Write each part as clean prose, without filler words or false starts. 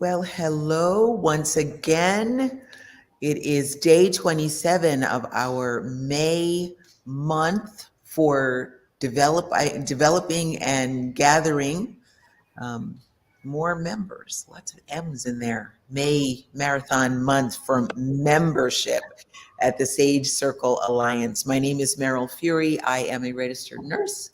Well, hello once again. It is day 27 of our May month for developing and gathering um, more members. Lots of M's in there. May Marathon Month for membership at the Sage Circle Alliance. My name is Meryl Fury. I am a registered nurse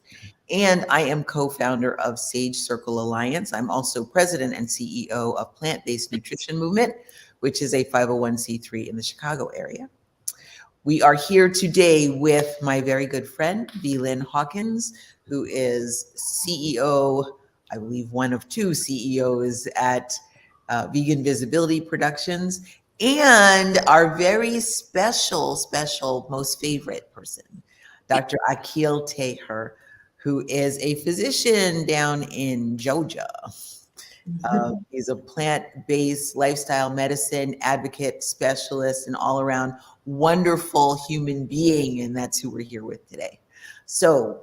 and I am co-founder of Sage Circle Alliance. I'm also president and CEO of Plant-Based Nutrition Movement, which is a 501c3 in the Chicago area. We are here today with my very good friend, VLynn Hawkins, who is CEO, I believe one of two CEOs at Vegan Visibility Productions, and our very special, most favorite person, Dr. Akhil Taher, who is a physician down in Georgia. He's a plant-based lifestyle medicine advocate, specialist, and all-around wonderful human being, and that's who we're here with today. So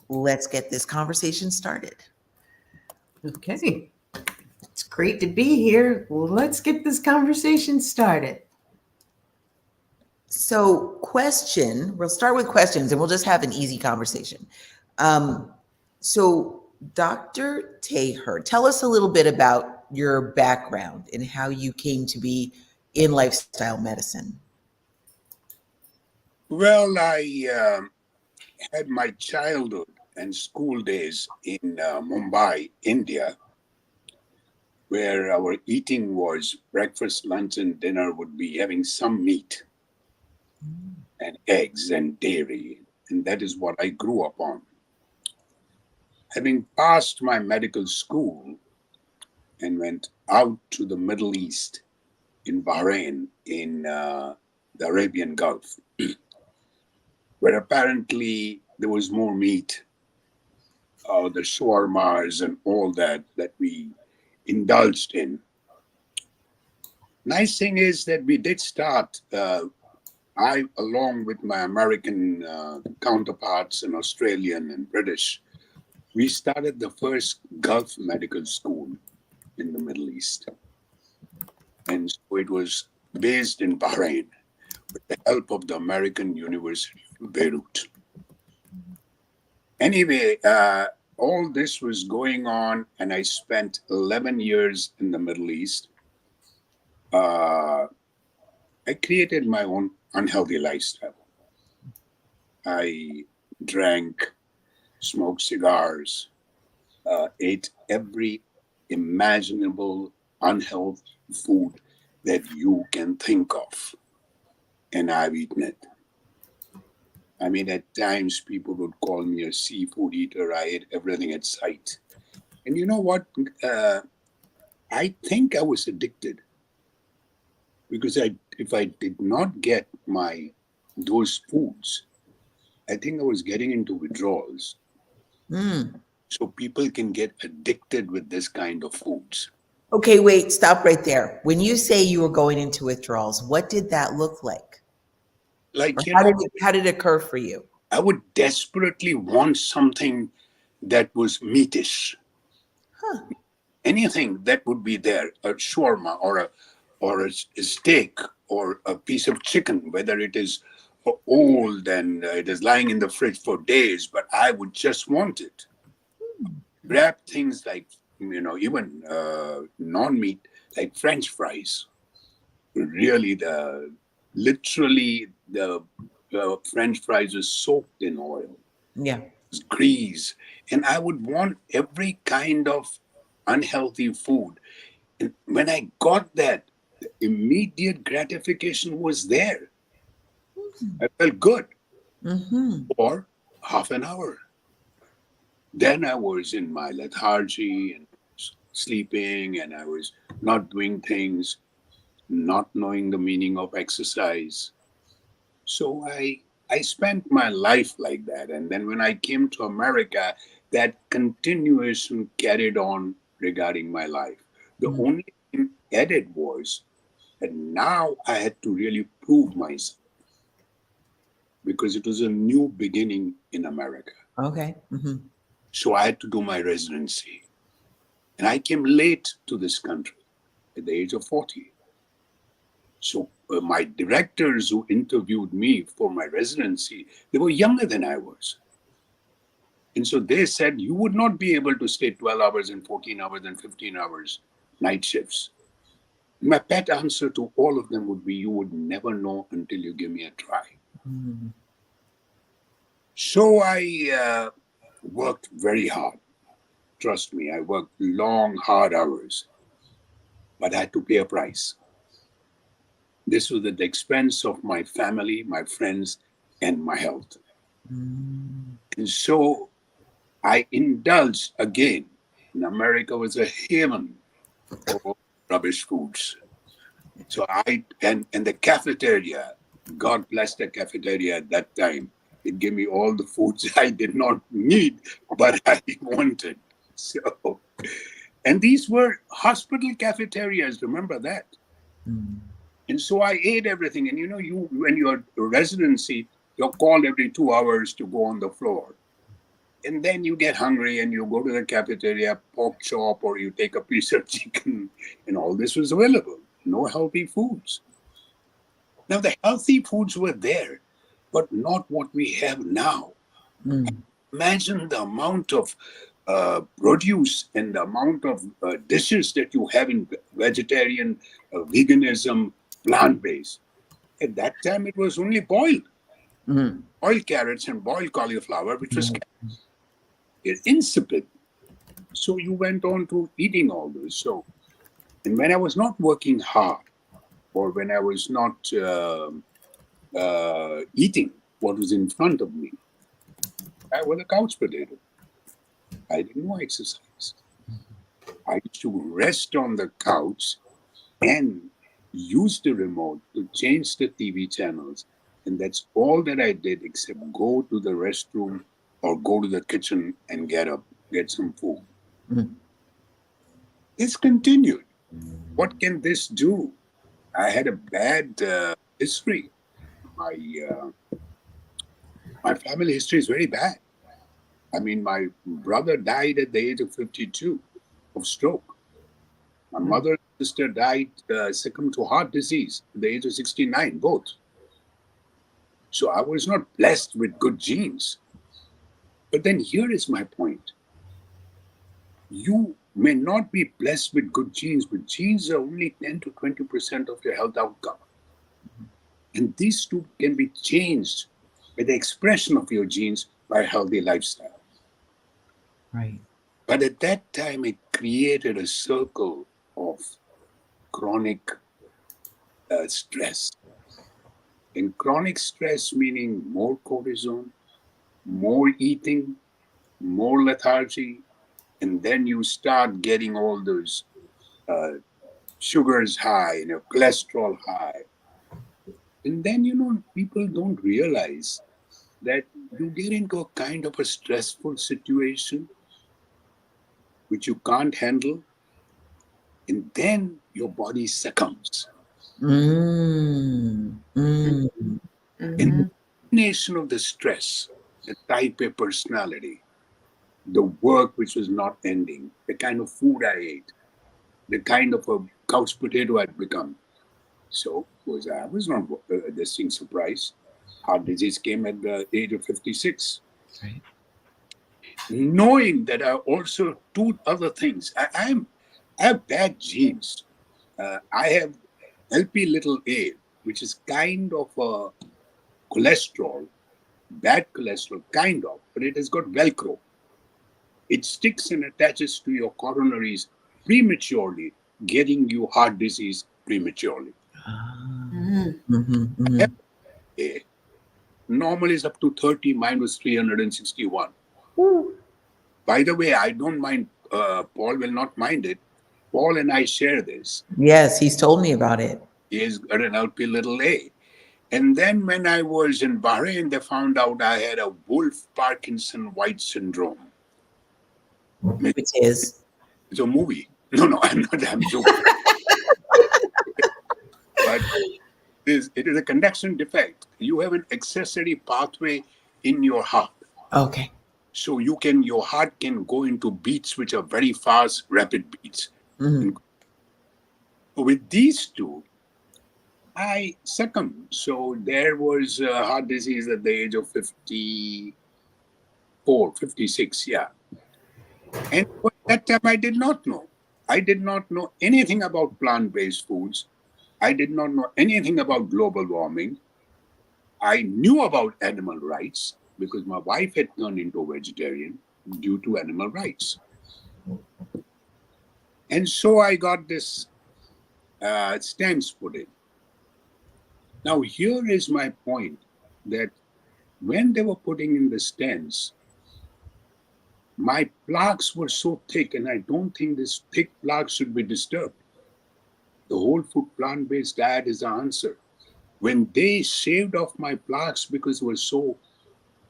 let's get this conversation started. Okay, it's great to be here. Well, let's get this conversation started. So we'll start with questions and we'll just have an easy conversation. So Dr. Taher, tell us a little bit about your background and how you came to be in lifestyle medicine. Well, I had my childhood and school days in Mumbai, India, where our eating was breakfast, lunch, and dinner would be having some meat and eggs and dairy. And that is what I grew up on. Having passed my medical school and went out to the Middle East in Bahrain, in the Arabian Gulf, where apparently there was more meat, the shawarmas and all that we indulged in. Nice thing is that we did start, I, along with my American counterparts and Australian and British, we started the first Gulf medical school in the Middle East. And so it was based in Bahrain with the help of the American University of Beirut. Anyway, all this was going on, and I spent 11 years in the Middle East. I created my own unhealthy lifestyle. I drank, smoked cigars, ate every imaginable unhealthy food that you can think of, and I've eaten it. I mean, at times people would call me a seafood eater. I ate everything at sight. And you know what? I think I was addicted because if I did not get those foods, I think I was getting into withdrawals. So people can get addicted with this kind of foods. Okay, wait, stop right there. When you say you were going into withdrawals, what did that look like? Like, how did it occur for you? I would desperately want something that was meatish. Anything that would be there, a shawarma or a steak or a piece of chicken, whether it is old and it is lying in the fridge for days, but I would just want it. Grab things like, even non-meat, like French fries. Really, literally the French fries are soaked in oil. Yeah. It's grease. And I would want every kind of unhealthy food. And when I got that, the immediate gratification was there. I felt good for half an hour. Then I was in my lethargy and sleeping, and I was not doing things, not knowing the meaning of exercise. So I spent my life like that. And then when I came to America, that continuation carried on regarding my life. The only thing added was that now I had to really prove myself because it was a new beginning in America. Okay. So I had to do my residency. And I came late to this country. at the age of 40. So my directors who interviewed me for my residency, they were younger than I was. And so they said, you would not be able to stay 12 hours and 14 hours and 15 hours night shifts. My pet answer to all of them would be, you would never know until you give me a try. Mm. So I worked very hard. Trust me, I worked long, hard hours, but I had to pay a price. This was at the expense of my family, my friends, and my health. Mm. And so I indulged again. And America was a haven for rubbish foods. So and the cafeteria, God bless the cafeteria at that time. It gave me all the foods I did not need, but I wanted. So, and these were hospital cafeterias, remember that? Mm. And so I ate everything. And you when you're residency, you're called every 2 hours to go on the floor. And then you get hungry and you go to the cafeteria, pork chop, or you take a piece of chicken, and all this was available. No healthy foods. Now, the healthy foods were there, but not what we have now. Mm. Imagine the amount of produce and the amount of dishes that you have in vegetarian, veganism, plant based. At that time, it was only boiled, Mm. boiled carrots and boiled cauliflower, which was insipid. So you went on to eating all this. So, and when I was not working hard, or when I was not eating what was in front of me, I was a couch potato. I didn't know exercise. I used to rest on the couch and use the remote to change the TV channels. And that's all that I did, except go to the restroom or go to the kitchen and get some food. Mm. This continued. What can this do? I had a bad history. My my family history is very bad. I mean, my brother died at the age of 52 of stroke. My mother and sister died succumbed to heart disease at the age of 69, both. So I was not blessed with good genes. But then here is my point. You may not be blessed with good genes, but genes are only 10 to 20% of your health outcome. And these two can be changed by the expression of your genes by a healthy lifestyle. Right. But at that time, it created a circle of chronic stress. And chronic stress meaning more cortisol, more eating, more lethargy, and then you start getting all those uh, sugars high and your cholesterol high. And then, people don't realize that you get into a kind of a stressful situation which you can't handle, and then your body succumbs. Mm. Mm. And Mhm. the combination of the stress, the type A personality, the work which was not ending, the kind of food I ate, the kind of a couch potato I'd become. So I was not this thing surprised. Heart disease came at the age of 56. Right. Knowing that I also two other things. I have bad genes. I have LP little a, which is kind of a cholesterol, bad cholesterol, kind of, but it has got Velcro. It sticks and attaches to your coronaries prematurely, getting you heart disease prematurely. Ah. Mhm. Mhm. Mhm. A normal is up to 30, mine was 361. Woo. By the way, I don't mind, Paul will not mind it. Paul and I share this. Yes, he's told me about it. He has got an LP little a. And then when I was in Bahrain, they found out I had a Wolf Parkinson White syndrome. Which is. It's a movie. No, no, I'm not. I'm joking. But it is a conduction defect. You have an accessory pathway in your heart. Okay. So your heart can go into beats which are very fast, rapid beats. Mhm. And With these two, I succumbed. So there was heart disease at the age of 54, 56, yeah. And at that time, I did not know. I did not know anything about plant-based foods. I did not know anything about global warming. I knew about animal rights because my wife had turned into a vegetarian due to animal rights. And so I got this stents put in. Now, here is my point that when they were putting in the stents, my plaques were so thick, and I don't think this thick plaque should be disturbed. The whole food plant-based diet is the answer. When they shaved off my plaques because it was so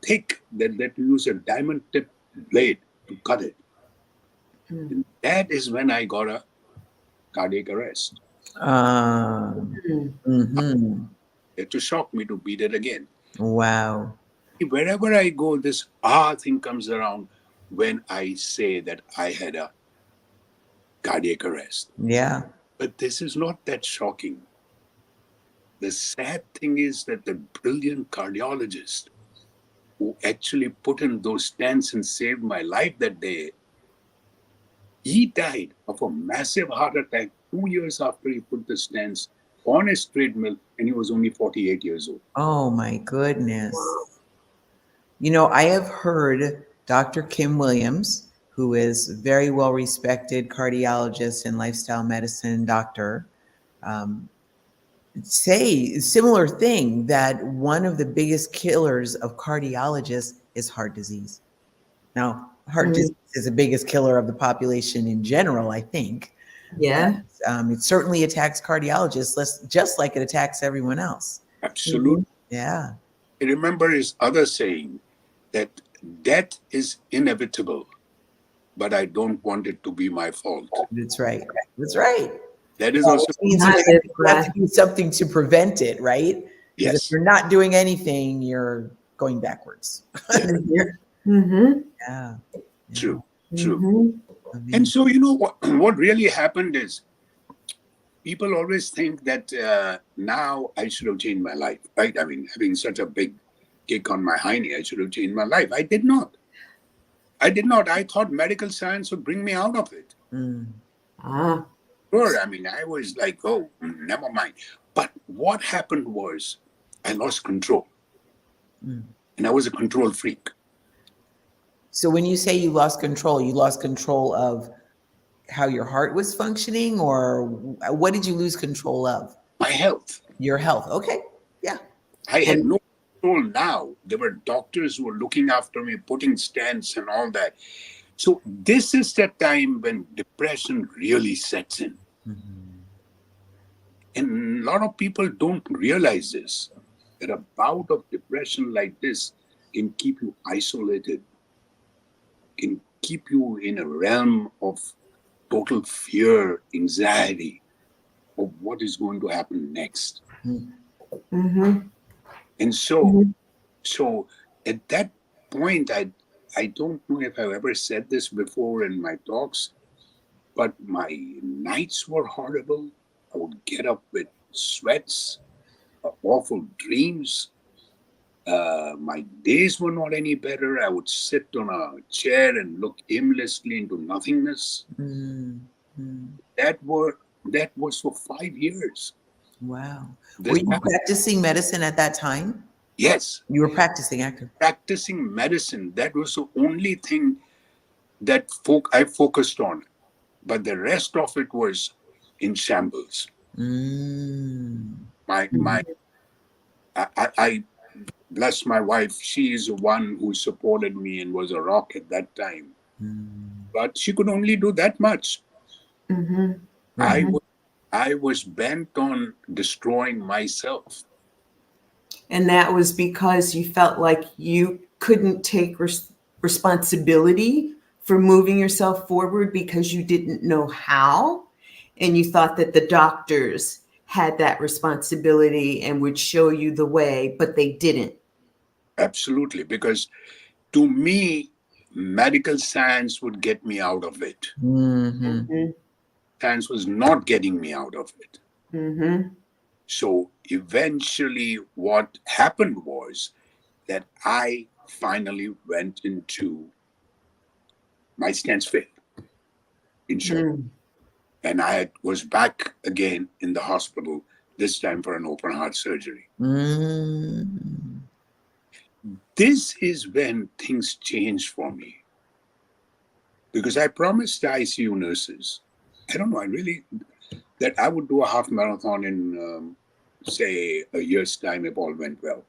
thick that they had to use a diamond tip blade to cut it, and that is when I got a cardiac arrest. Mm-hmm. It to shock me to beat it again. Wow. Wherever I go, this thing comes around when I say that I had a cardiac arrest. Yeah. But this is not that shocking. The sad thing is that the brilliant cardiologist who actually put in those stents and saved my life that day, he died of a massive heart attack 2 years after he put the stents on his treadmill, and he was only 48 years old. Oh my goodness. You know, I have heard Dr. Kim Williams, who is a very well respected cardiologist and lifestyle medicine doctor, say a similar thing, that one of the biggest killers of cardiologists is heart disease. Now, heart disease is the biggest killer of the population in general, I think. Yeah. It certainly attacks cardiologists just like it attacks everyone else. Absolutely. Yeah. I remember his other saying that death is inevitable, but I don't want it to be my fault. That's right. That's right. That is also, Which means you have to do something to prevent it, right? Because if yes, you're not doing anything, you're going backwards. Mm-hmm. Yeah. true, true. Mm-hmm. Amazing. And so, what really happened is people always think that now I should have changed my life, right? I mean, having such a big kick on my hiney, I should have changed my life. I did not. I thought medical science would bring me out of it. Sure, I mean, I was like, oh, never mind. But what happened was I lost control. And I was a control freak. So when you say you lost control of how your heart was functioning, or what did you lose control of? My health. Your health. Okay. Yeah. I had no control now. There were doctors who were looking after me, putting stents and all that. So this is the time when depression really sets in. And a lot of people don't realize this, that a bout of depression like this can keep you isolated, can keep you in a realm of total fear, anxiety of what is going to happen next. And so at that point, I don't know if I've ever said this before in my talks, but my nights were horrible. I would get up with sweats, awful dreams. My days were not any better. I would sit on a chair and look aimlessly into nothingness. That was for 5 years. Wow. Were you practicing medicine at that time? Yes. You were practicing active. Practicing medicine. That was the only thing that I focused on. But the rest of it was in shambles. I bless my wife. She is the one who supported me and was a rock at that time. But she could only do that much. I was bent on destroying myself. And that was because you felt like you couldn't take responsibility for moving yourself forward because you didn't know how. And you thought that the doctors had that responsibility and would show you the way, but they didn't. Absolutely. Because to me, medical science would get me out of it. science was not getting me out of it. Mm-hmm. So eventually, what happened was that I finally went into my stents failed, in short. Mm. And I was back again in the hospital, this time for an open heart surgery. Mm. This is when things changed for me because I promised the ICU nurses, I don't know, that I would do a half marathon in, say, a year's time if all went well.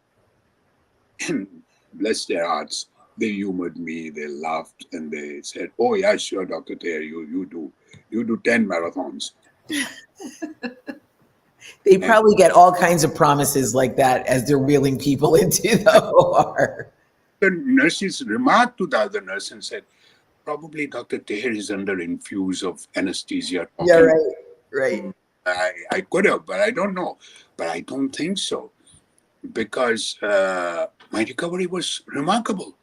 And bless their hearts, they humored me, they laughed, and they said, "Oh, yeah, sure, Dr. Taher, you do 10 marathons." They And probably get all kinds of promises like that as they're wheeling people into the OR. the nurses remarked to the other nurse and said, "Probably Dr. Taher is under infuse of anesthesia Yeah, talking." right, right. I could have, but I don't know. But I don't think so because my recovery was remarkable.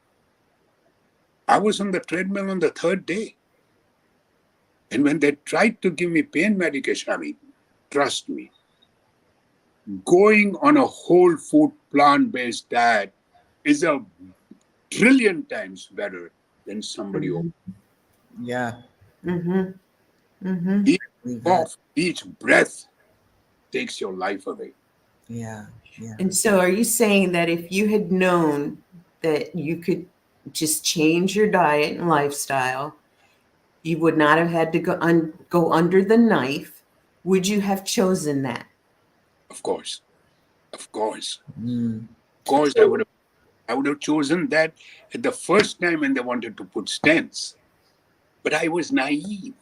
I was on the treadmill on the third day. And when they tried to give me pain medication, I mean, trust me, going on a whole food plant-based diet is a trillion times better than somebody who Mm-hmm. Yeah, Mm-hmm. Mm-hmm. each believe that. cough, each breath takes your life away. Yeah, yeah. And so, are you saying that if you had known that you could just change your diet and lifestyle, you would not have had to go under the knife? Would you have chosen that? Of course, of course, Mm. of course, I would have chosen that at the first time when they wanted to put stents. But I was naive.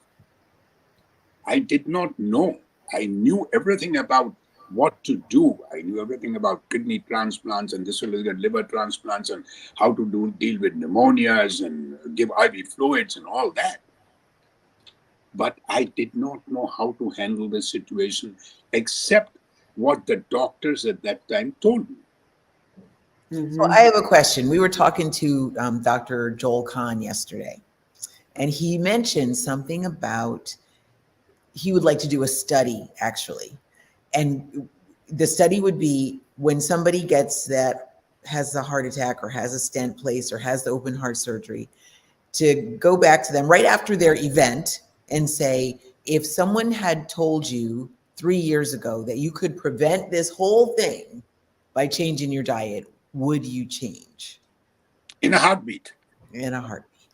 I did not know. I knew everything about what to do. I knew everything about kidney transplants and this will get liver transplants and how to deal with pneumonias and give IV fluids and all that. But I did not know how to handle the situation except what the doctors at that time told me. So Mm-hmm. I have a question. We were talking to Dr. Joel Kahn yesterday, and he mentioned something about he would like to do a study actually. And the study would be when somebody gets that, has a heart attack or has a stent placed or has the open heart surgery, to go back to them right after their event and say, if someone had told you 3 years ago that you could prevent this whole thing by changing your diet, would you change? In a heartbeat. In a heartbeat.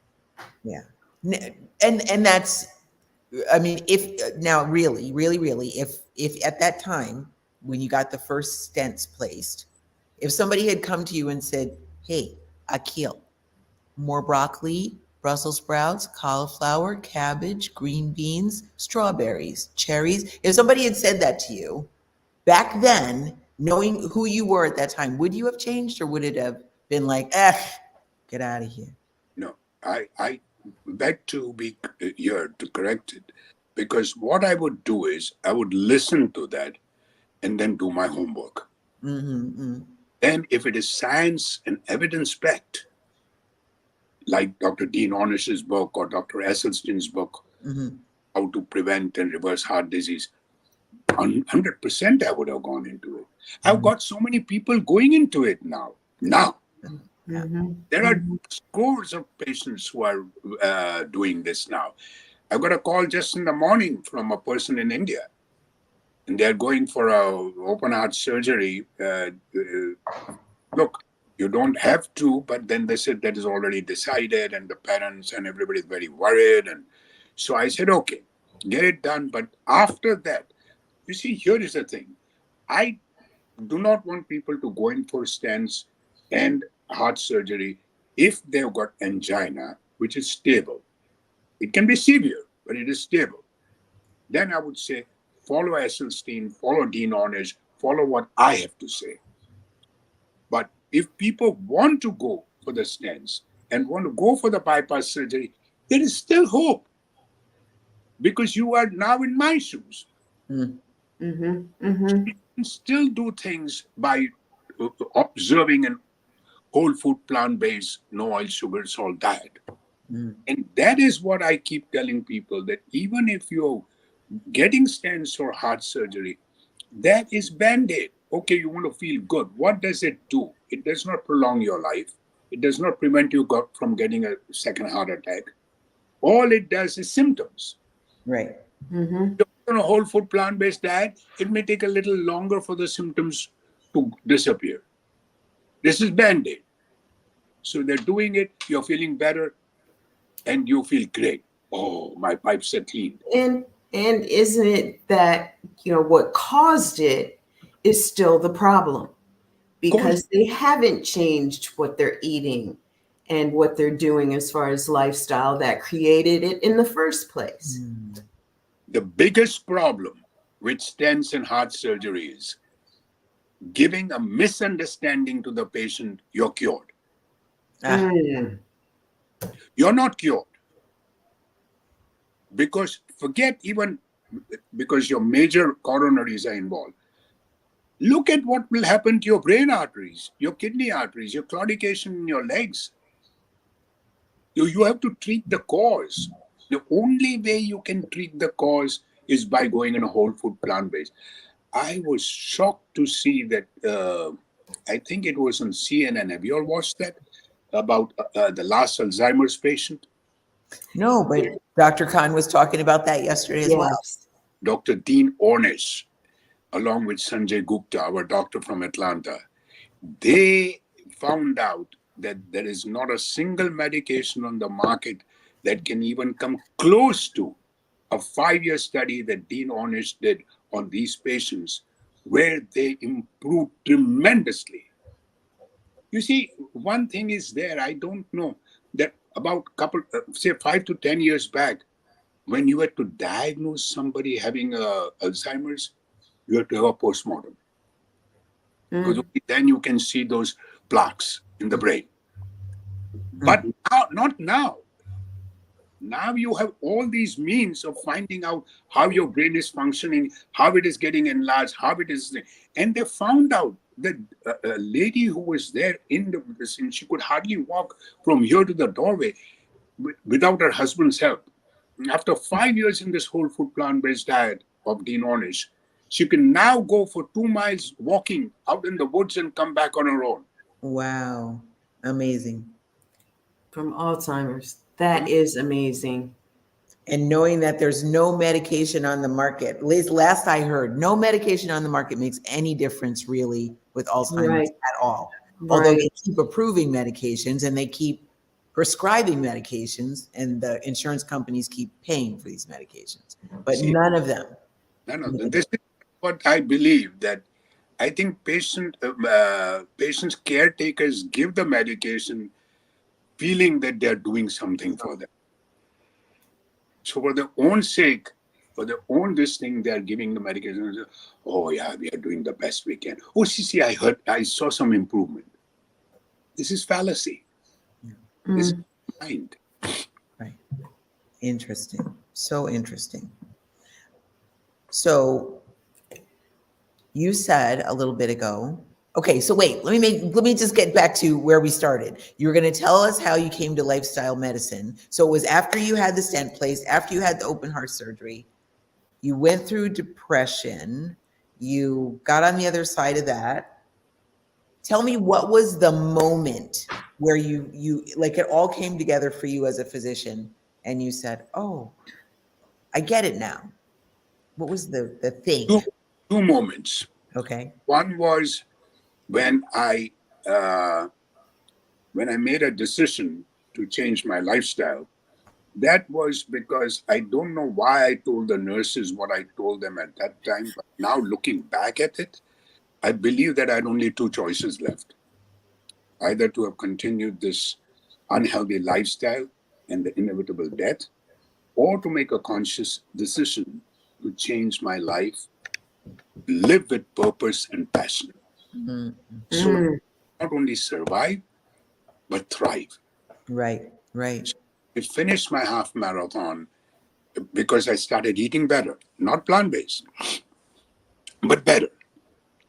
Yeah. And that's, I mean, if now really, if at that time when you got the first stents placed, if somebody had come to you and said, "Hey, Akhil, more broccoli, Brussels sprouts, cauliflower, cabbage, green beans, strawberries, cherries," if somebody had said that to you back then, knowing who you were at that time, would you have changed or would it have been like, get out of here? No, I beg to be here to correct it because what I would do is I would listen to that and then do my homework. Mm-hmm, Then, if it is science and evidence backed, like Dr. Dean Ornish's book or Dr. Esselstyn's book, mm-hmm, How to Prevent and Reverse Heart Disease, 100% I would have gone into it. I've mm-hmm. got so many people going into it now. Now, Yeah. Mm-hmm. there are Mm-hmm. scores of patients who are doing this now. I got a call just in the morning from a person in India, and they're going for a open heart surgery. Look, you don't have to, but then they said that is already decided, and the parents and everybody is very worried. And so I said, okay, get it done. But after that, you see, here is the thing. I do not want people to go in for stents and heart surgery if they've got angina, which is stable. It can be severe, but it is stable. Then I would say, follow Esselstyn, follow Dean Ornish, follow what I have to say. But if people want to go for the stents and want to go for the bypass surgery, there is still hope because you are now in my shoes. Mm. Mm-hmm. Mm-hmm. You can still do things by observing an whole food, plant based, no oil, sugar, salt diet. Mm. And that is what I keep telling people that even if you Getting stents or heart surgery, that is Band-Aid. Okay, you want to feel good. What does it do? It does not prolong your life. It does not prevent you from getting a second heart attack. All it does is symptoms. Right. Mm-hmm. On a whole food plant-based diet, it may take a little longer for the symptoms to disappear. This is Band-Aid. So they're doing it, you're feeling better, and you feel great. Oh, my pipes are clean. And isn't it that, what caused it is still the problem, because they haven't changed what they're eating and what they're doing as far as lifestyle that created it in the first place. The biggest problem with stents and heart surgery is giving a misunderstanding to the patient you're cured. Mm. You're not cured. Because forget even because your major coronaries are involved. Look at what will happen to your brain arteries, your kidney arteries, your claudication in your legs. You have to treat the cause. The only way you can treat the cause is by going in a whole food plant-based. I was shocked to see that, I think it was on CNN. Have you all watched that? About the last Alzheimer's patient? No, but Dr. Khan was talking about that yesterday as well. Yes. Dr. Dean Ornish, along with Sanjay Gupta, our doctor from Atlanta, they found out that there is not a single medication on the market that can even come close to a 5-year study that Dean Ornish did on these patients, where they improved tremendously. You see, one thing is there, I don't know, that about say 5 to 10 years back, when you had to diagnose somebody having Alzheimer's, you had to have a postmortem. Because only then you can see those plaques in the brain. But now, not now. Now you have all these means of finding out how your brain is functioning, how it is getting enlarged, how it is. And they found out that a lady who was there in the medicine, she could hardly walk from here to the doorway without her husband's help. After 5 years in this whole food plant-based diet of Dean Ornish, she can now go for 2 miles walking out in the woods and come back on her own. Wow. Amazing. From Alzheimer's. That is amazing. And knowing that there's no medication on the market, at least last I heard, no medication on the market makes any difference really with Alzheimer's at all. Although they keep approving medications and they keep prescribing medications and the insurance companies keep paying for these medications, but none of them. None of them. This is what I believe, that I think patients, caretakers give the medication feeling that they're doing something for them. So for their own sake, for their own this thing, they're giving the medication. Oh yeah, we are doing the best we can. Oh, see, I saw some improvement. This is fallacy. This is mind. Right. Interesting. So interesting. So you said a little bit ago, okay, so wait, let me just get back to where we started. You were going to tell us how you came to lifestyle medicine. So it was after you had the stent placed, after you had the open heart surgery, you went through depression, you got on the other side of that. Tell me, what was the moment where you like it all came together for you as a physician and you said, oh, I get it now. What was the thing? Two moments. Okay. One was when I made a decision to change my lifestyle. That was because I don't know why I told the nurses what I told them at that time. But now looking back at it, I believe that I had only 2 choices left. Either to have continued this unhealthy lifestyle and the inevitable death, or to make a conscious decision to change my life, live with purpose and passion. So not only survive, but thrive. Right. I finished my half marathon because I started eating better, not plant-based, but better.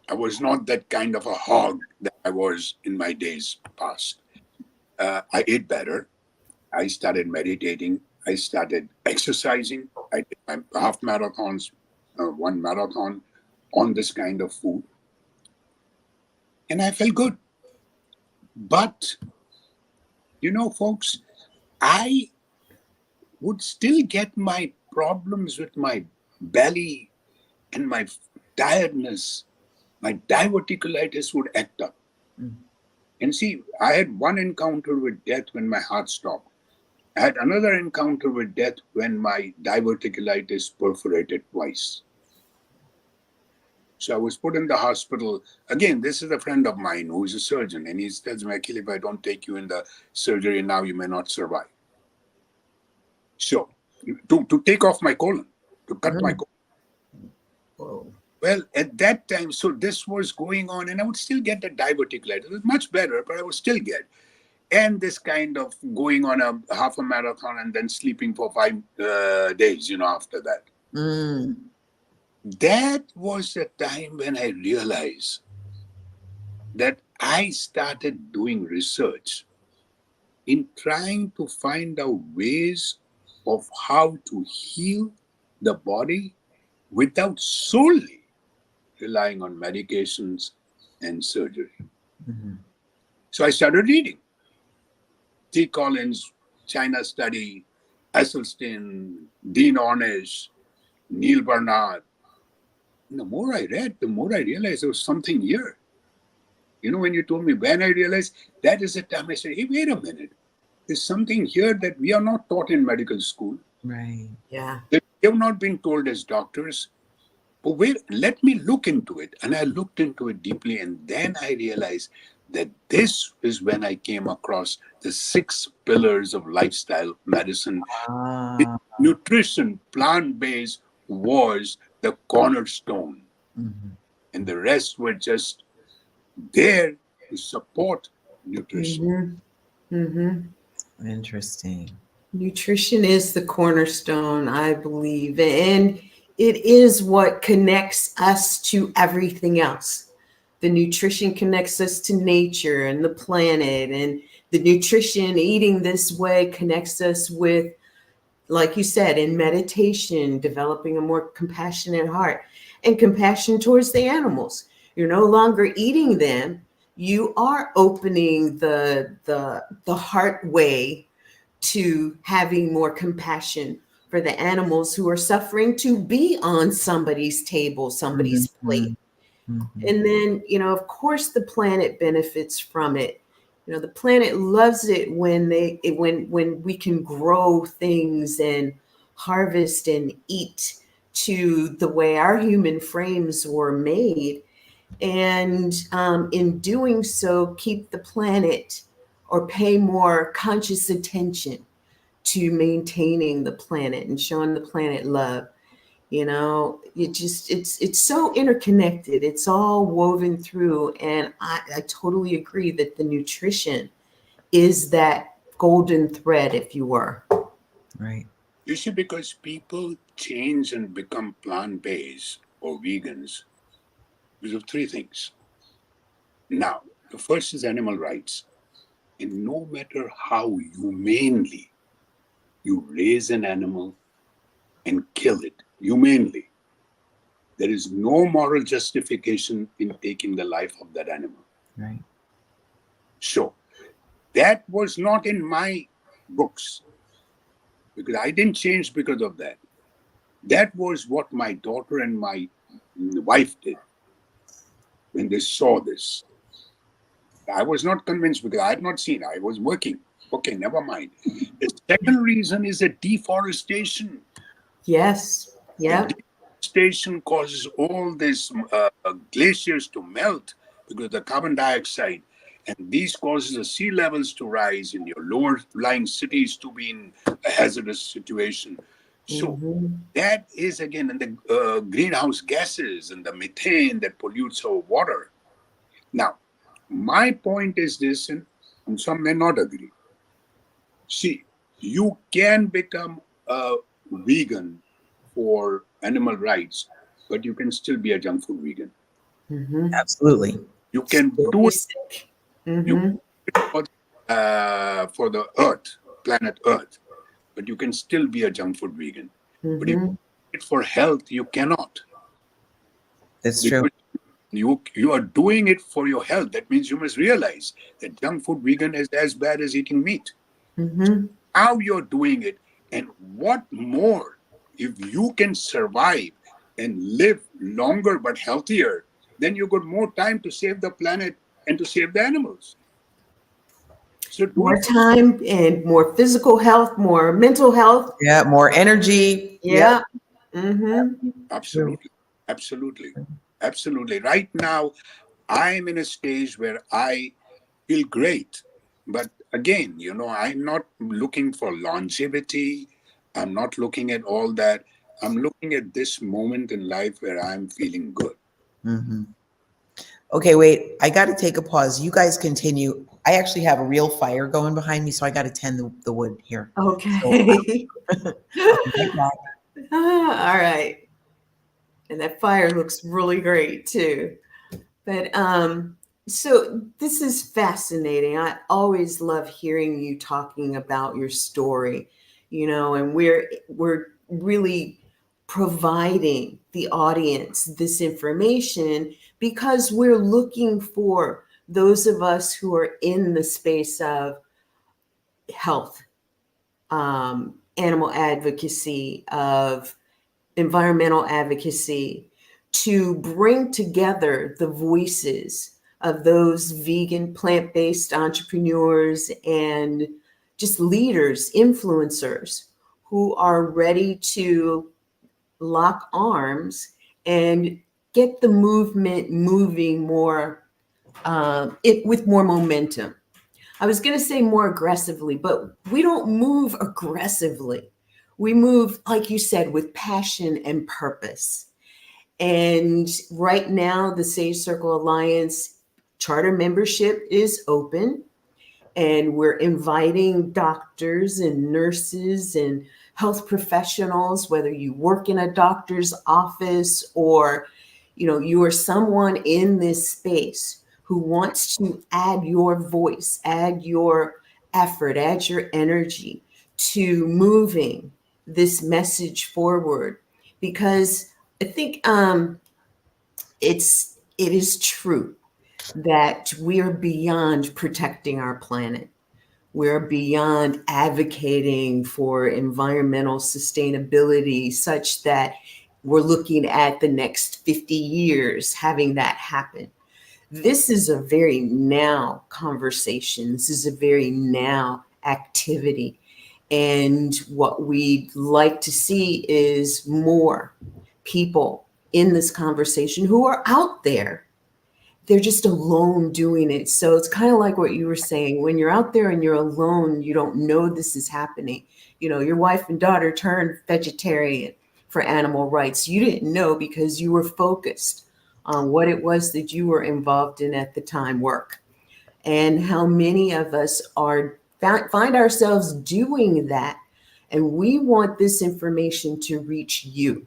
I was not that kind of a hog that I was in my days past. I ate better. I started meditating. I started exercising. I did my half marathons, one marathon on this kind of food, and I felt good. But, folks, I would still get my problems with my belly and my tiredness. My diverticulitis would act up. Mm. And see, I had one encounter with death when my heart stopped. I had another encounter with death when my diverticulitis perforated twice. So I was put in the hospital. Again, this is a friend of mine who is a surgeon, and he tells me, Akhil, if I don't take you in the surgery now, you may not survive. So to take off my colon, to cut my colon. Whoa. Well, at that time, so this was going on, and I would still get the diverticulitis. It was much better, but I would still get. And this kind of going on a half a marathon and then sleeping for 5 days, after that. Mm. That was the time when I realized that I started doing research in trying to find out ways of how to heal the body without solely relying on medications and surgery. Mm-hmm. So I started reading T. Collins, China Study, Esselstyn, Dean Ornish, Neil Barnard. And the more I read, the more I realized there was something here. When you told me when I realized, that is the time I said, hey, wait a minute. There's something here that we are not taught in medical school. Right. Yeah. That we have not been told as doctors. But wait, let me look into it. And I looked into it deeply. And then I realized that this is when I came across the 6 pillars of lifestyle medicine. Ah. Nutrition, plant-based, was the cornerstone. Mm-hmm. And the rest were just there to support nutrition. Mm-hmm. Mm-hmm. Interesting. Nutrition is the cornerstone, I believe, and it is what connects us to everything else. The nutrition connects us to nature and the planet, and the nutrition, eating this way, connects us with, like you said, in meditation, developing a more compassionate heart and compassion towards the animals. You're no longer eating them. You are opening the heart way to having more compassion for the animals who are suffering to be on somebody's table, somebody's plate. Mm-hmm. And then, of course, the planet benefits from it. The planet loves it when when we can grow things and harvest and eat to the way our human frames were made. And in doing so, keep the planet or pay more conscious attention to maintaining the planet and showing the planet love. It's so interconnected. It's all woven through. And I totally agree that the nutrition is that golden thread, if you were. Right. You see, because people change and become plant-based or vegans because of 3 things. Now, the first is animal rights. And no matter how humanely you raise an animal and kill it, humanely, there is no moral justification in taking the life of that animal. Right. So that was not in my books because I didn't change because of that. That was what my daughter and my wife did when they saw this. I was not convinced because I had not seen. I was working. Okay, never mind. The second reason is that deforestation. Yes. Yeah. Deforestation causes all these glaciers to melt because of the carbon dioxide. And these causes the sea levels to rise in your lower lying cities to be in a hazardous situation. So that is again in the greenhouse gases and the methane that pollutes our water. Now, my point is this, and some may not agree. See, you can become a vegan for animal rights, but you can still be a junk food vegan. Absolutely. You can Still do be it, sick. you can do it for the earth, planet Earth, but you can still be a junk food vegan. But if Mm-hmm. you do it for health, you cannot. That's true. Because you are doing it for your health. That means you must realize that junk food vegan is as bad as eating meat. Mm-hmm. How you're doing it, and what more, if you can survive and live longer but healthier, then you got more time to save the planet and to save the animals. So do More it for time and more physical health, more mental health. Yeah, more energy. Yep. Yeah. Mm-hmm. True. absolutely, absolutely, absolutely. Right now I'm in a stage where I feel great. But again, I'm not looking for longevity. I'm not looking at all that. I'm looking at this moment in life where I'm feeling good. Hmm. Okay, wait. I got to take a pause. You guys continue. I actually have a real fire going behind me, so I got to tend the wood here. So Okay. I'll be right back. All right. And that fire looks really great too. But so this is fascinating. I always love hearing you talking about your story, and we're really providing the audience this information because we're looking for those of us who are in the space of health, animal advocacy, of environmental advocacy, to bring together the voices of those vegan, plant based entrepreneurs and just leaders, influencers who are ready to lock arms and get the movement moving more, with more momentum. I was going to say more aggressively, but we don't move aggressively. We move, like you said, with passion and purpose. And right now, the Sage Circle Alliance charter membership is open, and we're inviting doctors and nurses and health professionals, whether you work in a doctor's office or you are someone in this space who wants to add your voice, add your effort, add your energy to moving this message forward. Because I think it is true that we are beyond protecting our planet. We're beyond advocating for environmental sustainability such that we're looking at the next 50 years having that happen. This is a very now conversation. This is a very now activity. And what we'd like to see is more people in this conversation who are out there. They're just alone doing it. So it's kind of like what you were saying. When you're out there and you're alone, you don't know this is happening. Your wife and daughter turned vegetarian for animal rights. You didn't know because you were focused on what it was that you were involved in at the time, work. And how many of us find ourselves doing that. And we want this information to reach you.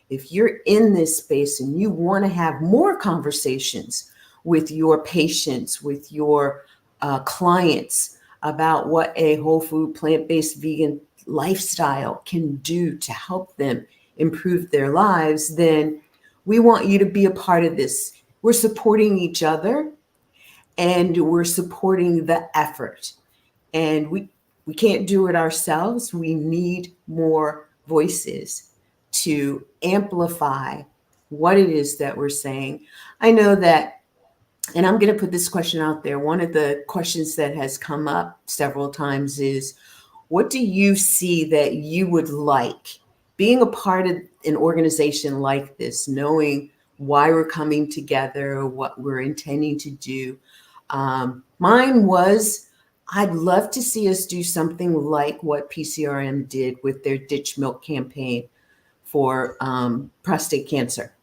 If you're in this space and you want to have more conversations with your patients, with your clients about what a whole food, plant-based vegan lifestyle can do to help them improve their lives, then we want you to be a part of this. We're supporting each other and we're supporting the effort. And we can't do it ourselves. We need more voices to amplify what it is that we're saying. I know that, and I'm going to put this question out there. One of the questions that has come up several times is, what do you see that you would like being a part of an organization like this, knowing why we're coming together, what we're intending to do? Mine was, I'd love to see us do something like what PCRM did with their Ditch Milk campaign for prostate cancer.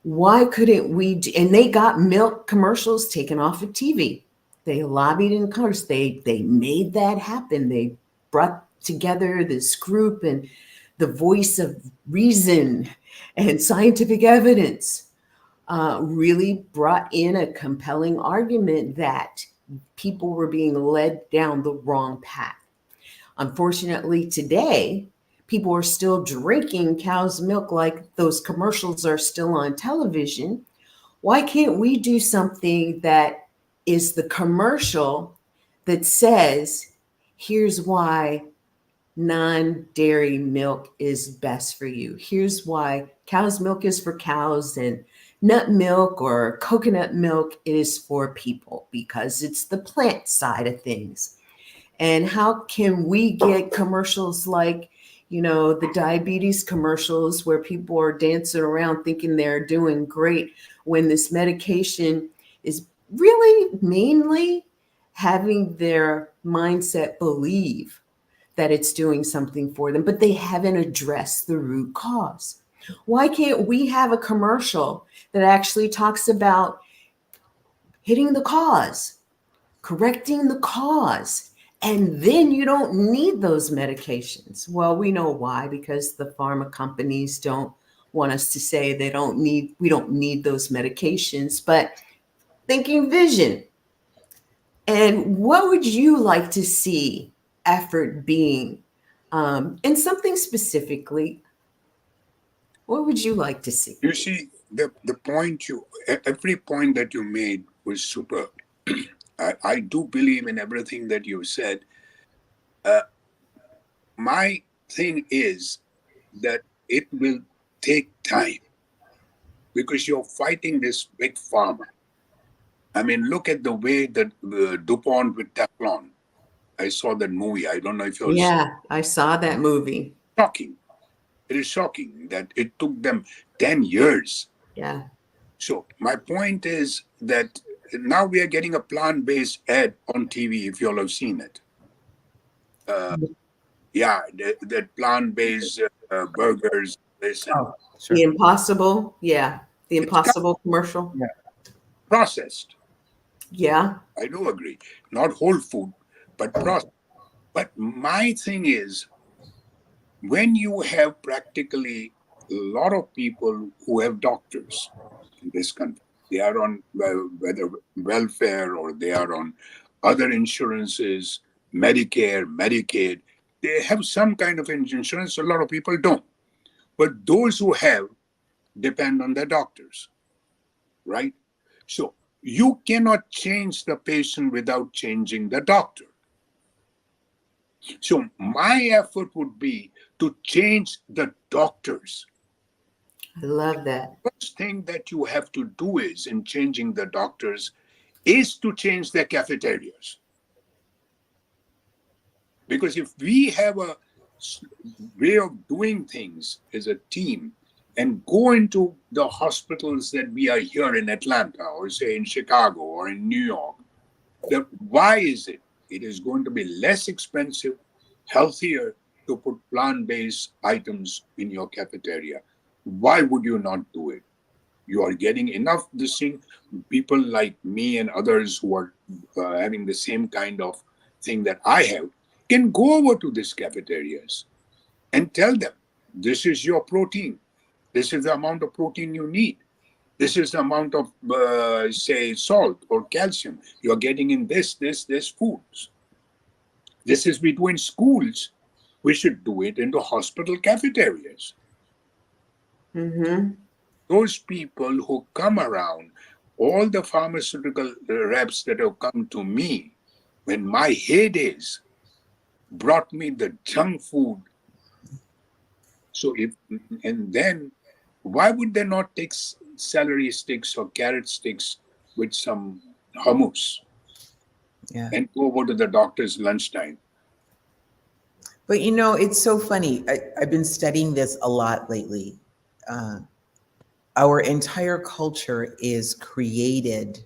Why couldn't we and they got milk commercials taken off of TV. They lobbied in Congress. They made that happen. They brought together this group and the voice of reason and scientific evidence really brought in a compelling argument that people were being led down the wrong path. Unfortunately, today, people are still drinking cow's milk like those commercials are still on television, why can't we do something that is the commercial that says, here's why non-dairy milk is best for you. Here's why cow's milk is for cows and nut milk or coconut milk is for people because it's the plant side of things. And how can we get commercials like, the diabetes commercials where people are dancing around thinking they're doing great when this medication is really mainly having their mindset believe that it's doing something for them, but they haven't addressed the root cause. Why can't we have a commercial that actually talks about hitting the cause, correcting the cause, and then you don't need those medications? Well, we know why, because the pharma companies don't want us to say we don't need those medications, but thinking vision. And what would you like to see effort being? And something specifically, what would you like to see? You see, the point every point that you made was superb. I do believe in everything that you said. My thing is that it will take time because you're fighting this big pharma. I mean, look at the way that DuPont with Teflon. I saw that movie. I don't know if you're Yeah, I saw that movie. shocking. It is shocking that it took them 10 years. Yeah. So my point is that now we are getting a plant-based ad on TV, if you all have seen it. Yeah, the plant-based burgers, this and Oh, sure. The Impossible. Yeah. The it's Impossible commercial. Yeah. processed. Yeah. I do agree. Not whole food, but processed. But my thing is, when you have practically a lot of people who have doctors in this country, they are on whether welfare or they are on other insurances, Medicare, Medicaid, they have some kind of insurance. A lot of people don't. But those who have depend on their doctors, right? So you cannot change the patient without changing the doctor. So my effort would be to change the doctors. I love that. First thing that you have to do is in changing the doctors is to change their cafeterias. Because if we have a way of doing things as a team and go into the hospitals that we are here in Atlanta or say in Chicago or in New York, why is it? It is going to be less expensive, healthier to put plant-based items in your cafeteria. Why would you not do it? You are getting enough this thing. People like me and others who are having the same kind of thing that I have can go over to these cafeterias and tell them, this is your protein. This is the amount of protein you need. This is the amount of, say, salt or calcium you're getting in this foods. This is between schools. We should do it into hospital cafeterias. Mm-hmm. Those people who come around, all the pharmaceutical reps that have come to me when my heydays brought me the junk food. So and then why would they not take celery sticks or carrot sticks with some hummus Yeah. and go over to the doctor's lunchtime? But it's so funny. I've been studying this a lot lately. Our entire culture is created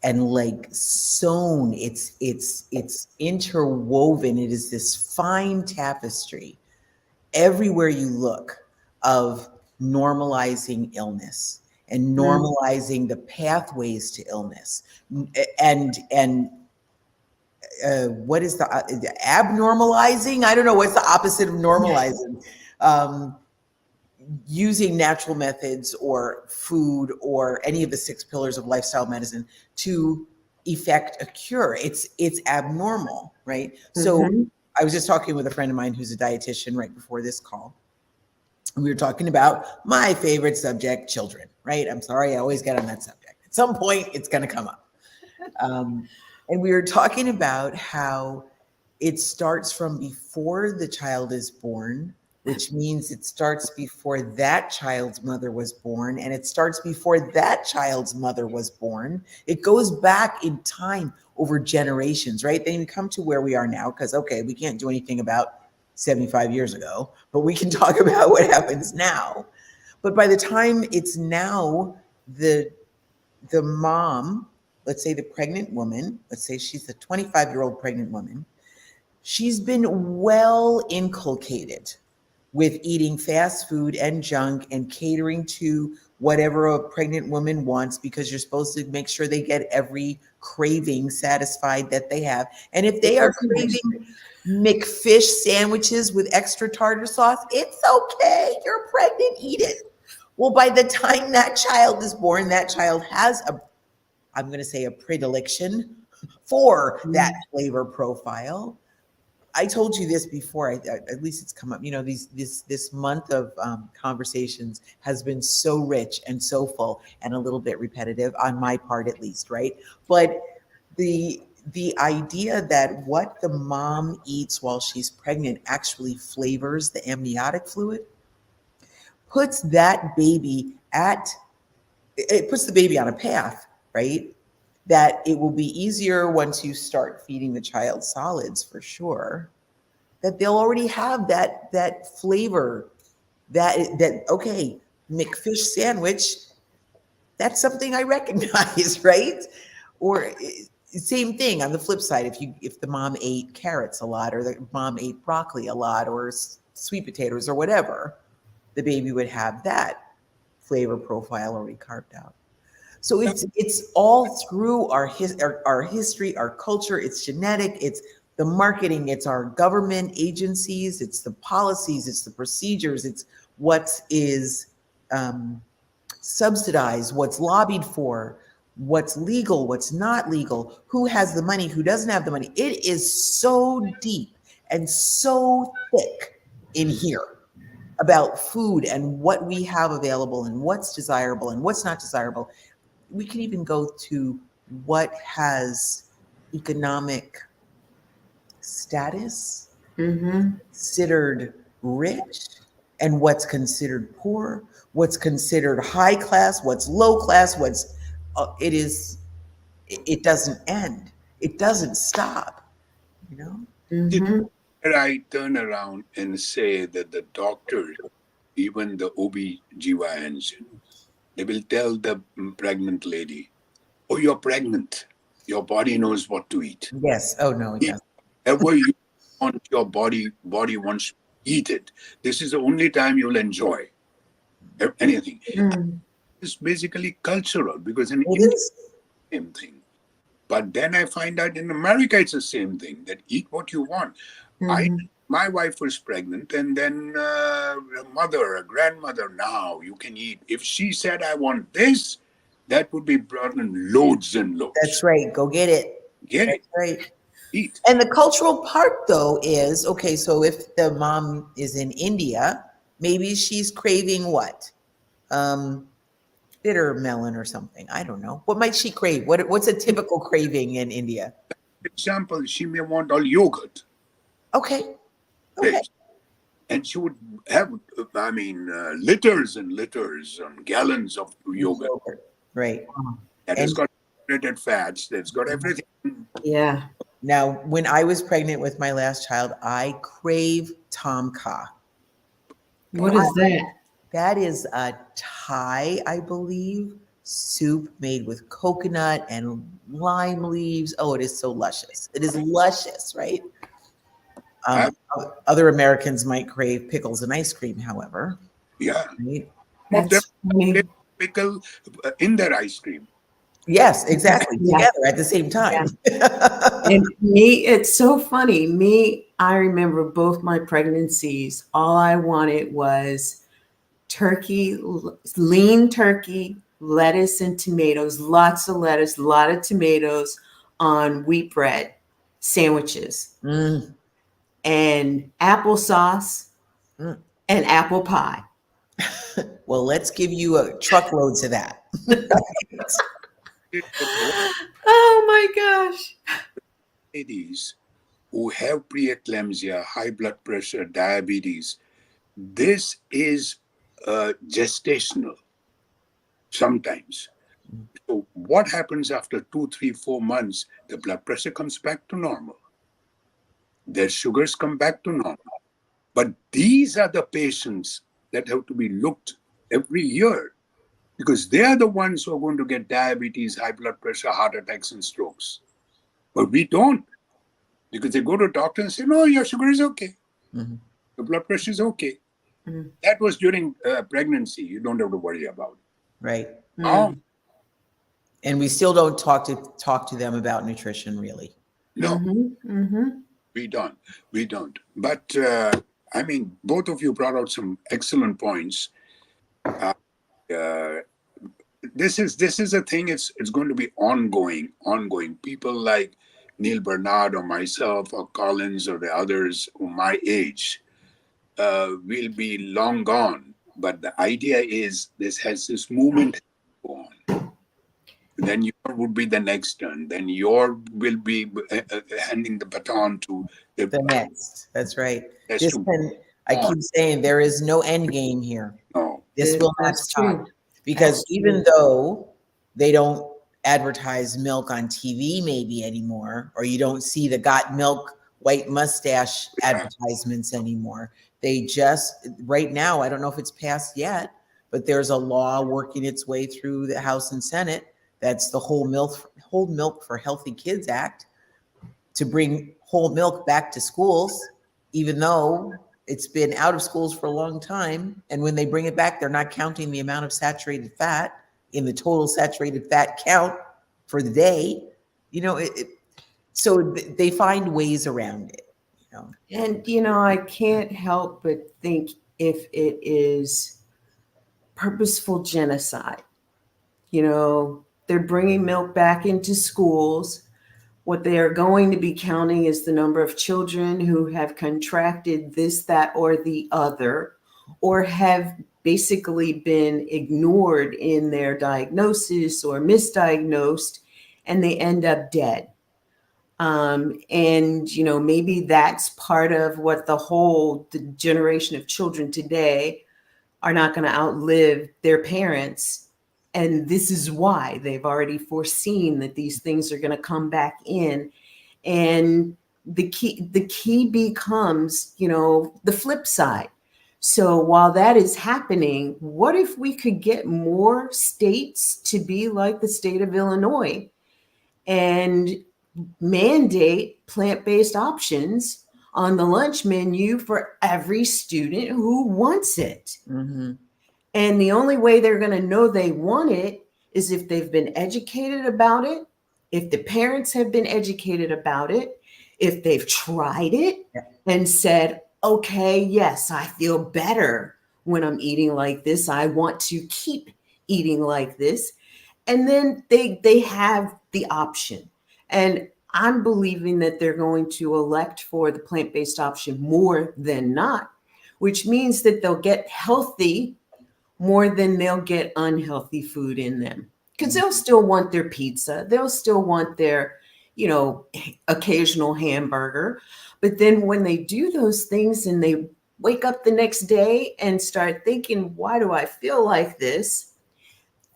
and like sewn. It's interwoven. It is this fine tapestry everywhere you look of normalizing illness and normalizing the pathways to illness and what is the abnormalizing? I don't know what's the opposite of normalizing. Using natural methods or food or any of the 6 pillars of lifestyle medicine to effect a cure. It's abnormal, right? So I was just talking with a friend of mine who's a dietitian right before this call. And we were talking about my favorite subject, children, right? I'm sorry, I always get on that subject. At some point, it's going to come up. And we were talking about how it starts from before the child is born, which means it starts before that child's mother was born, and it starts before that child's mother was born. It goes back in time over generations, right? Then you come to where we are now, because, okay, we can't do anything about 75 years ago, but we can talk about what happens now. But by the time it's now, the mom, let's say the pregnant woman, let's say she's a 25-year-old pregnant woman, she's been well inculcated with eating fast food and junk and catering to whatever a pregnant woman wants, because you're supposed to make sure they get every craving satisfied that they have. And if they are craving McFish sandwiches with extra tartar sauce, it's okay. You're pregnant, eat it. Well, by the time that child is born, that child has I'm going to say a predilection for that flavor profile. I told you this before. At least it's come up. You know, this month of conversations has been so rich and so full, and a little bit repetitive on my part, at least, right? But the idea that what the mom eats while she's pregnant actually flavors the amniotic fluid puts that baby it puts the baby on a path, right? That it will be easier once you start feeding the child solids, for sure, that they'll already have that flavor, that okay, McFish sandwich, that's something I recognize, right? Or same thing on the flip side, if the mom ate carrots a lot, or the mom ate broccoli a lot, or sweet potatoes or whatever, the baby would have that flavor profile already carved out. So it's all through our history, our culture. It's genetic. It's the marketing. It's our government agencies. It's the policies. It's the procedures. It's what is subsidized, what's lobbied for, what's legal, what's not legal, who has the money, who doesn't have the money. It is so deep and so thick in here about food and what we have available and what's desirable and what's not desirable. We can even go to what has economic status, considered rich, and what's considered poor, what's considered high class, what's low class, it doesn't end. It doesn't stop, you know? I turn around and say that the doctors, even the OB-GYNs, they will tell the pregnant lady, oh, you're pregnant. Your body knows what to eat. Yes. Oh, no, it doesn't. Whatever you want, your body wants to eat it. This is the only time you'll enjoy anything. It's basically cultural, because in India, it's the same thing. But then I find out in America, it's the same thing, that eat what you want. My wife was pregnant, and then a mother, a grandmother, now you can eat. If she said, I want this, that would be brought in loads and loads. That's right. Go get it. Get That's it. right. Eat. And the cultural part, though, is, okay, so if the mom is in India, maybe she's craving what? Bitter melon or something. I don't know. What might she crave? What's a typical craving in India? For example, she may want all yogurt. Okay. And she would have, liters and liters and gallons of yogurt. Right. That has got saturated fats. That's got everything. Yeah. Now, when I was pregnant with my last child, I crave Tom Kha. What is that? That is a Thai, I believe, soup made with coconut and lime leaves. Oh, it is so luscious. It is luscious, right? Other Americans might crave pickles and ice cream, however. Yeah. Right? That's funny. Pickle in their ice cream. Yes, exactly. Together at the same time. And me, it's so funny. I remember both my pregnancies. All I wanted was turkey, lean turkey, lettuce and tomatoes, lots of lettuce, a lot of tomatoes on wheat bread sandwiches. and applesauce Mm. and apple pie. Well, let's give you a truckloads of that. Oh my gosh. Ladies who have preeclampsia, high blood pressure, diabetes, this is gestational sometimes. So, what happens after 2, 3, 4 months? The blood pressure comes back to normal, their sugars come back to normal. But these are the patients that have to be looked every year because they are the ones who are going to get diabetes, high blood pressure, heart attacks, and strokes. But we don't because they go to a doctor and say, no, your sugar is okay. Mhm. Your blood pressure is okay. Mm. That was during pregnancy. You don't have to worry about it. Right. Now, And we still don't talk to them about nutrition, really. no, Mm-hmm. we don't. We don't. But I mean, both of you brought out some excellent points. Uh, uh, this is a thing. It's going to be ongoing. People like Neil Bernard or myself or Collins or the others who my age will be long gone. But the idea is this movement go on. Then your would be the next turn. Then your will be handing the baton to the The next. That's right. next This to can, I on. keep saying there is no end game here. No, This will not That's stop. true. Because That's even true. though they don't advertise milk on TV maybe anymore, or you don't see the got milk white mustache advertisements anymore, they just, right now, I don't know if it's passed yet, but there's a law working its way through the House and Senate. That's the Whole Milk for Healthy Kids Act, to bring whole milk back to schools, even though it's been out of schools for a long time. And when they bring it back, they're not counting the amount of saturated fat in the total saturated fat count for the day. You know, so they find ways around it. You know, And I can't help but think if it is purposeful genocide, they're bringing milk back into schools. What they are going to be counting is the number of children who have contracted this, that, or the other, or have basically been ignored in their diagnosis or misdiagnosed, and they end up dead. And maybe that's part of what the generation of children today are not going to outlive their parents. And this is why they've already foreseen that these things are going to come back in. And the key becomes, the flip side. So while that is happening, what if we could get more states to be like the state of Illinois and mandate plant-based options on the lunch menu for every student who wants it? mm-hmm. And the only way they're going to know they want it is if they've been educated about it, if the parents have been educated about it, if they've tried it and said, okay, yes, I feel better when I'm eating like this. I want to keep eating like this. And then they have the option. And I'm believing that they're going to elect for the plant-based option more than not, which means that they'll get healthy more than they'll get unhealthy food in them. Because they'll still want their pizza. They'll still want their, occasional hamburger. But then when they do those things and they wake up the next day and start thinking, why do I feel like this?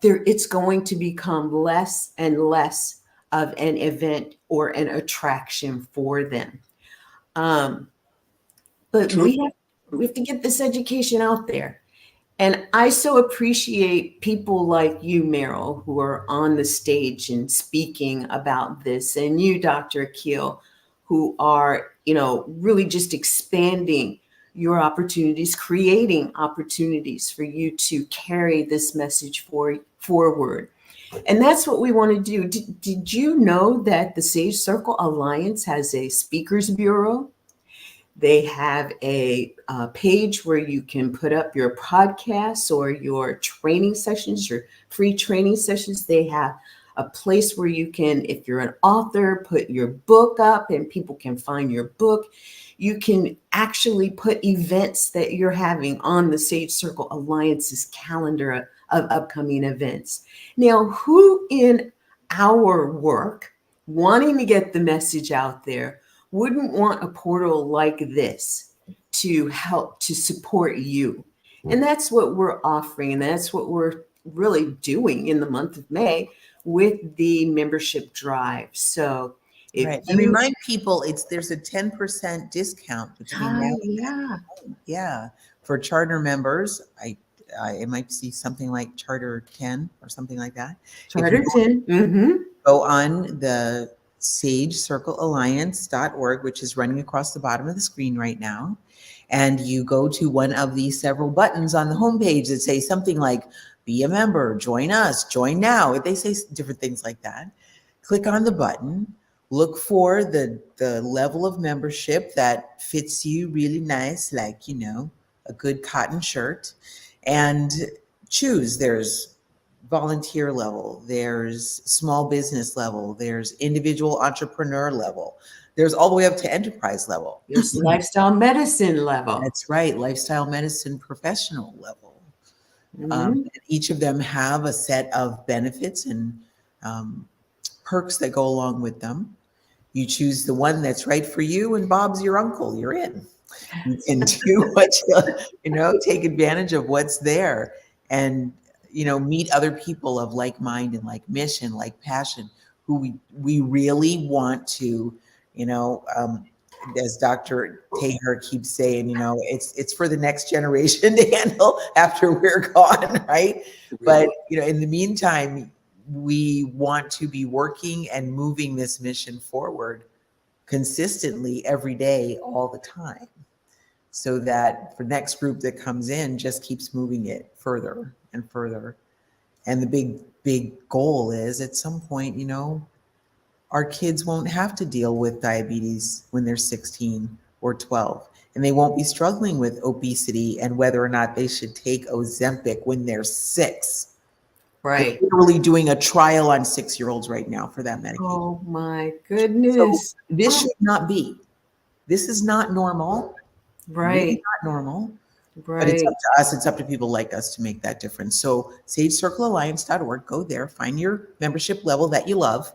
It's going to become less and less of an event or an attraction for them. But True. we have to get this education out there. And I so appreciate people like you, Meryl, who are on the stage and speaking about this, and you, Dr. Akhil, who are, really just expanding your opportunities, creating opportunities for you to carry this message forward. And that's what we want to do. Did you know that the Sage Circle Alliance has a speakers bureau? They have a page where you can put up your podcasts or your training sessions, your free training sessions. They have a place where you can, if you're an author, put your book up and people can find your book. You can actually put events that you're having on the Sage Circle Alliance's calendar of upcoming events. Now, who in our work, wanting to get the message out there, wouldn't want a portal like this to help to support you? And that's what we're offering, and that's what we're really doing in the month of May with the membership drive. So if Right. And you, remind people there's a 10% discount between now and yeah, then. Yeah. For charter members, it might see something like Charter 10 or something like that. If you Charter 10. Mm-hmm. go on the sagecirclealliance.org, which is running across the bottom of the screen right now, and you go to one of these several buttons on the homepage that say something like, be a member, join us, join now. If they say different things like that, click on the button, look for the level of membership that fits you really nice, like, a good cotton shirt, and choose. There's volunteer level, there's small business level, there's individual entrepreneur level, there's all the way up to enterprise level. There's lifestyle medicine level. That's right, lifestyle medicine professional level. Mm-hmm. Each of them have a set of benefits and perks that go along with them. You choose the one that's right for you, and Bob's your uncle. You're in. You can do what take advantage of what's there, and meet other people of like mind and like mission, like passion, who we really want to, as Dr. Taher keeps saying, it's for the next generation to handle after we're gone, right? But in the meantime, we want to be working and moving this mission forward consistently every day, all the time, so that the next group that comes in just keeps moving it further and further. And the big goal is, at some point, our kids won't have to deal with diabetes when they're 16 or 12, and they won't be struggling with obesity and whether or not they should take Ozempic when they're 6. Right. They're literally doing a trial on 6-year-olds right now for that medication. Oh my goodness. So this should not be. This is not normal. Right. Really not normal. Right. But it's up to us. It's up to people like us to make that difference. So sagecirclealliance.org, go there, find your membership level that you love,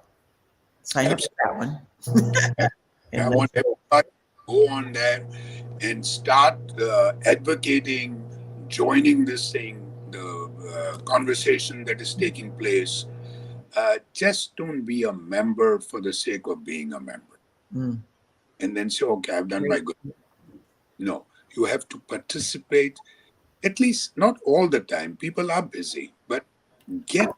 sign up for that one. I want everybody to go on there and start advocating, joining this thing, the conversation that is taking place. Just don't be a member for the sake of being a member. And then say, okay, I've done my good. No, you have to participate, at least not all the time. People are busy, but get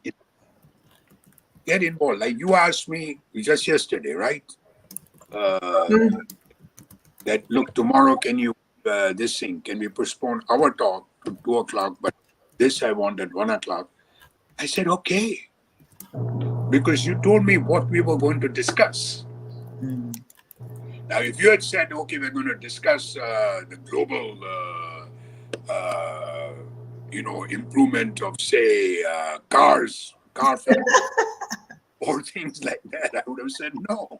involved. Like you asked me just yesterday, right? That look, tomorrow can you can we postpone our talk to 2:00? But this I want at 1:00. I said okay, because you told me what we were going to discuss. Now, if you had said, okay, we're going to discuss the global, improvement of, say, car or things like that, I would have said no.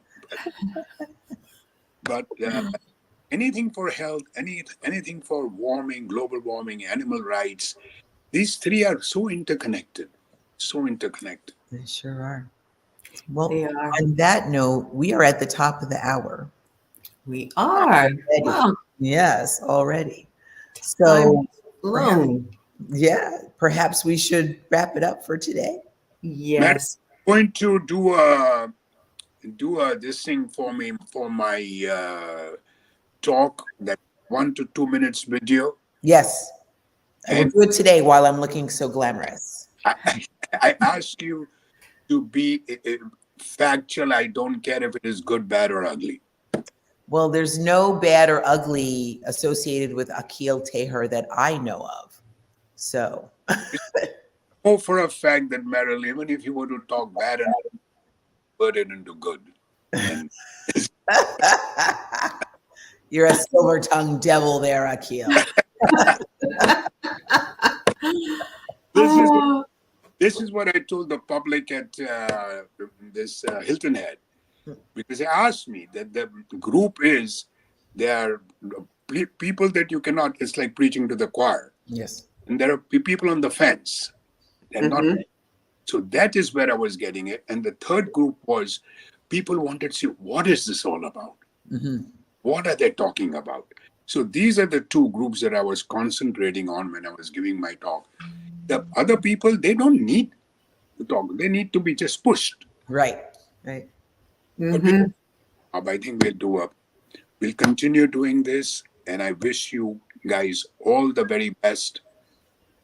But anything for health, anything for warming, global warming, animal rights, these three are so interconnected. They sure are. Well, They are. on that note, we are at the top of the hour. We are. Wow. Yes, already. So, perhaps we should wrap it up for today. Yes. Matt, going to do this thing for me for my talk, that 1 to 2 minutes video. Yes, I will do it today while I'm looking so glamorous. I ask you to be factual. I don't care if it is good, bad, or ugly. Well, there's no bad or ugly associated with Akhil Taher that I know of. So. Oh, for a fact that Meryl, even if you were to talk bad and put it into good. And you're a silver-tongued devil there, Akhil. This is what I told the public at this Hilton Head, because they asked me that the group is, they are people that you cannot, it's like preaching to the choir. Yes. And there are people on the fence. They're not. So that is where I was getting it. And the third group was people wanted to see, what is this all about? What are they talking about? So these are the two groups that I was concentrating on when I was giving my talk. The other people, they don't need to talk. They need to be just pushed. Right. Right. But I think we'll continue doing this. And I wish you guys all the very best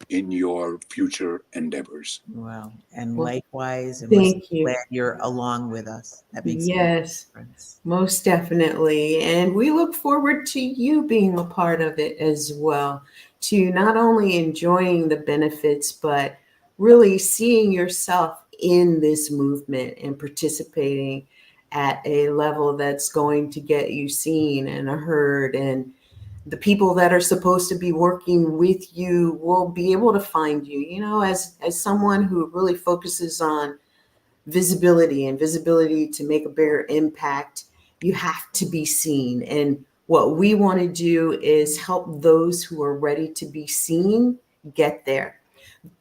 in your future endeavors. Wow. And Well, likewise, and we're so thank you. glad you're along with us. That makes a Yes, difference. most definitely. And we look forward to you being a part of it as well, to not only enjoying the benefits, but really seeing yourself in this movement and participating at a level that's going to get you seen and heard, and the people that are supposed to be working with you will be able to find you. You know, as someone who really focuses on visibility to make a bigger impact, you have to be seen. And what we want to do is help those who are ready to be seen get there.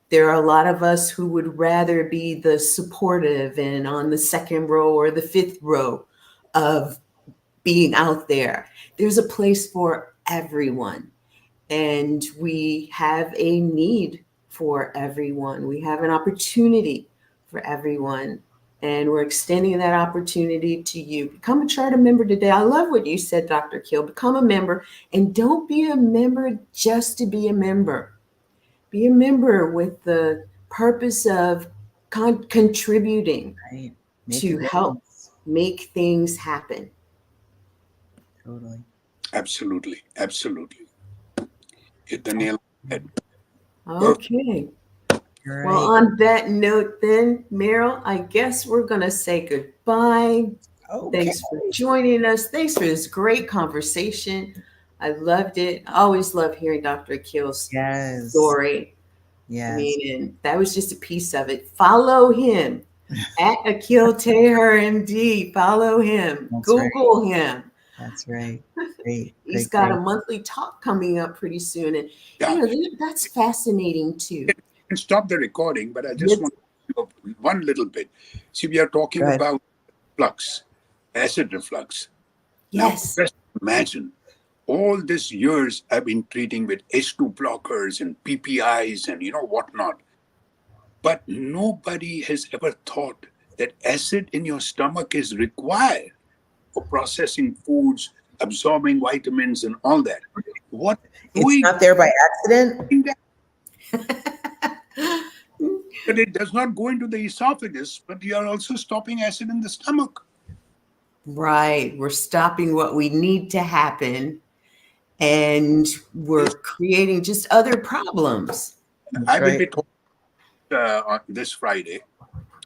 There are a lot of us who would rather be the supportive and on the second row or the fifth row of being out there. There's a place for everyone, and we have a need for everyone. We have an opportunity for everyone, and we're extending that opportunity to you. Become a charter member today. I love what you said, Dr. Kill. Become a member, and don't be a member just to be a member. Be a member with the purpose of contributing Right. to help make things happen. Totally. Absolutely. Absolutely. Hit the nail on the head. Okay. All right. Well, on that note, then, Meryl, I guess we're going to say goodbye. Okay. Thanks for joining us. Thanks for this great conversation. I loved it. I always love hearing Dr. Akhil's Yes. story. Yes. I mean, and that was just a piece of it. Follow him at Akhil Taher, MD. Follow him. That's Google him. That's right. Great. He's Great, got great. a monthly talk coming up pretty soon. And, Yeah. you know, that's fascinating too. And stop the recording, but I just want to do one little bit. See, we are talking about flux, acid reflux. Yes. Now, just imagine all these years I've been treating with H2 blockers and PPIs and whatnot. But nobody has ever thought that acid in your stomach is required for processing foods, absorbing vitamins and all that. What It's not there by accident. But it does not go into the esophagus, but you are also stopping acid in the stomach. Right. We're stopping what we need to happen, and we're creating just other problems. I will be talking on this Friday.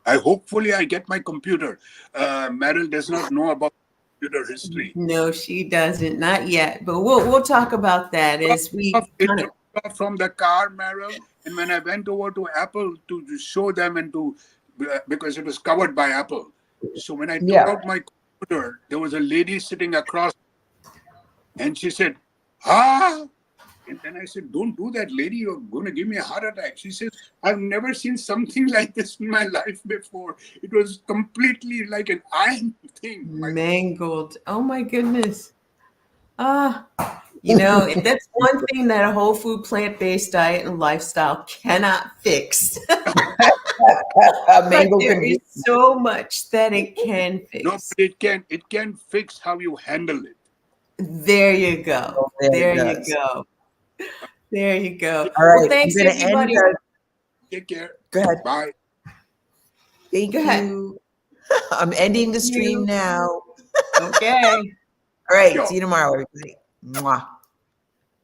Hopefully I get my computer. Meryl does not know about computer history. No, she doesn't. Not yet. But we'll talk about that as we It dropped off from the car, Meryl. And when I went over to Apple to show them and because it was covered by Apple. So when I took out my computer, there was a lady sitting across, and she said, "Ah." And then I said, "Don't do that, lady. You're going to give me a heart attack." She says, "I've never seen something like this in my life before. It was completely like an iron thing." Mangled. Oh my goodness. That's one thing that a whole food plant-based diet and lifestyle cannot fix. But there is so much that it can fix. No, but it can fix how you handle it. There you go. Oh, there you go. There you go. All right. Well, thanks, everybody. Take care. Go ahead. Bye. Thank you. I'm ending the stream now. Okay. All right. See you tomorrow, everybody. Mwah.